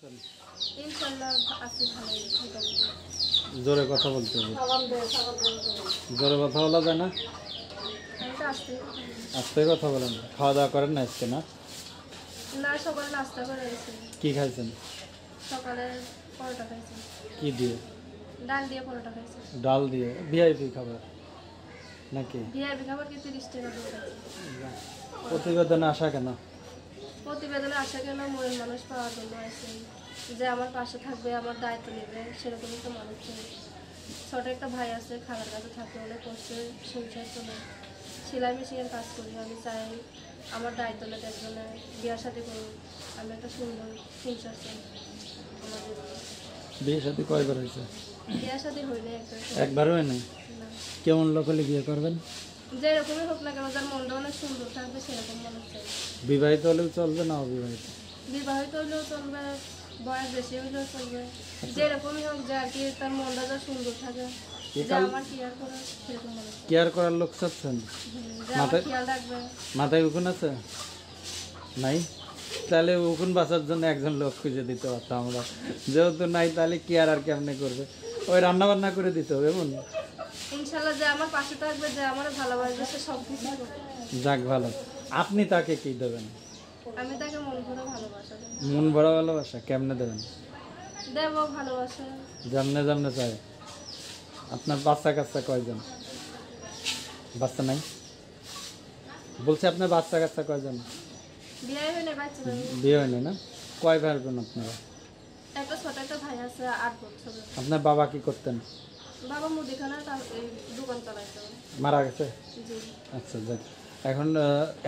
আছেন? ইনশাআল্লাহ আছি ভালোই মোটামুটি। জোরে কথা বলতে হবে। জোরে কথা বলা যায় না? আমি তো আসতেই কথা বলি। আস্তে কথা বলেন। খাওয়া দাওয়া করেন না আজকে না? না, সকালে নাস্তা করে গেছি। কি খাইছেন? সকালে পরোটা খাইছি। কি দিয়ে? ডাল দিয়ে পরোটা খাইছি। ডাল দিয়ে? ভিআইপি খাবার নাকি? ভিআইপি খাবার কি 30 টাকা দিয়ে খাইছি। প্রতিবেদনে আসা কেন? প্রতিবেদনে আসা কেন মনের মানুষ পাওয়ার জন্য আছে, যে আমার পাশে থাকবে, আমার দায়িত্ব নেবে, সেরকম একটা মানুষ চাই। ছোট একটা ভাই আছে, খালার কাছে থাকে, অনেক কষ্টে সংসার চলে। সেলাই মেশিনের কাজ করি। আমি চাই আমার দায়িত্ব নেবে একজনে, বিয়ার সাথে করুন, আমি একটা সুন্দর সংসার চাই আমাদের। বিয়ে শাদী কয়বার হয়েছে? বিয়ার সাথে হইলে একবার একবারও হয় না? না, কেমন লোক হলে বিয়ে করবেন? যেরকমই হোক না কেন, যার মনটা অনেক সুন্দর থাকবে সেরকম মানুষ চাই। বিবাহিত হলেও চলবে না অবিবাহিত? বিবাহিত হইলেও চলবে, বয়স বেশি হইলেও চলবে, যেরকমই হোক, যে আর কি তার মনটা যা সুন্দর থাকে, যে আমার কেয়ার করে সেরকম মানুষ চাই। কেয়ার করার লোক চাচ্ছেন? যে আমার খেয়াল রাখবে। মাথায় উকুন আছে? নাই? তাহলে উকুন বাঁচার জন্য একজন লোক খুঁজে দিতে পারতাম আমরা। যেহেতু নাই, তাহলে কেয়ার আর কেমনে করবে? ওই রান্না বান্না করে দিতে হবে এমন? ইনশাল্লাহ যে আমার পাশে থাকবে, যে আমার ভালোবাসবে, সে সব কিছু করবে। যাক ভালো। আপনি তাকে কি দেবেন? আমি তাকে মন ভরে ভালোবাসা দেব। মন ভরা ভালোবাসা কেমনে দেবেন? দেব ভালোবাসা। যেমনে যেমনে চায়। আপনার বাচ্চা কাচ্চা কয়জন? বাচ্চা নাই? বলছি আপনার বাচ্চা কাচ্চা কয়জন? বিয়ে হয়নি, বাচ্চা নেই। বিয়ে হয়নি না? কয় ভাই বোন আপনারা? একটা ছোট একটা ভাই আছে, 8 বছরের। আপনার বাবা কি করতেন? বাবা মুদিখানার দোকান চালাইতো। মারা গেছে? জি। আচ্ছা যাক। এখন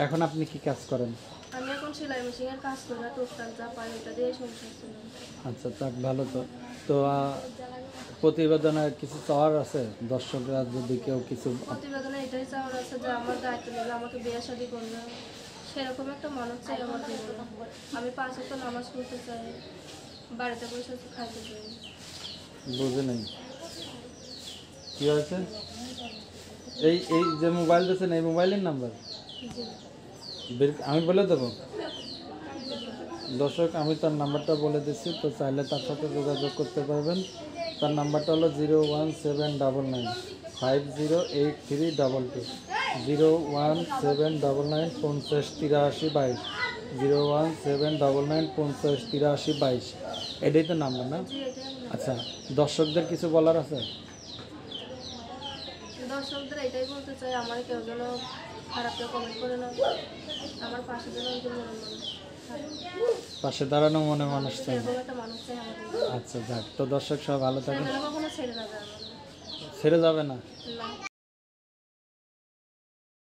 এখন আপনি কি কাজ করেন? আমি এখন সেলাই মেশিনের কাজ করি, টুকটাক যা পাই এটা দিয়ে সংসার চলে। আচ্ছা যাক ভালো। তো তো প্রতিবেদনে কিছু চাওয়ার আছে? দর্শকরা যদি কেউ কিছু প্রতিবেদনে এটাই চাওয়ার আছে, যে আমার দায়িত্ব নেবে, আমাকে বিয়ে শাদী করবে, সেরকম একটা মানুষ চাই আমার জীবনে। আমি 5 ওয়াক্ত নামাজ পড়তে চাই, বাড়িতে বসে খাইতে চাই। বুঝে নেই কি হয়েছে? এই এই যে মোবাইল দিয়েছেন, এই মোবাইলের নাম্বার জি। আমি বলে দেবো? দর্শক, আমি তার নাম্বারটা বলে দিচ্ছি, তো চাইলে তার সাথে যোগাযোগ করতে পারবেন। তার নাম্বারটা হলো 01799508322, 01799508322, 01799508322। এটাই তো নাম্বার না? জি, এটাই আমি। আচ্ছা, দর্শকদের কিছু বলার আছে? দর্শকদের এটাই বলতে চাই, আমার কেউ যেন খারাপ কেউ কমেন্ট করে না, আমার পাশে যেন একজন মনের মানুষ থাকে। পাশে দাঁড়ানো মনে মানুষ চাই। সেরকম একটা মানুষ চাই আমাদের। আচ্ছা যাক, তো দর্শক সব ভালো সে থাকেন। যেন কখনো ছেড়ে না যায় আমাদের। ছেড়ে যাবে না? না।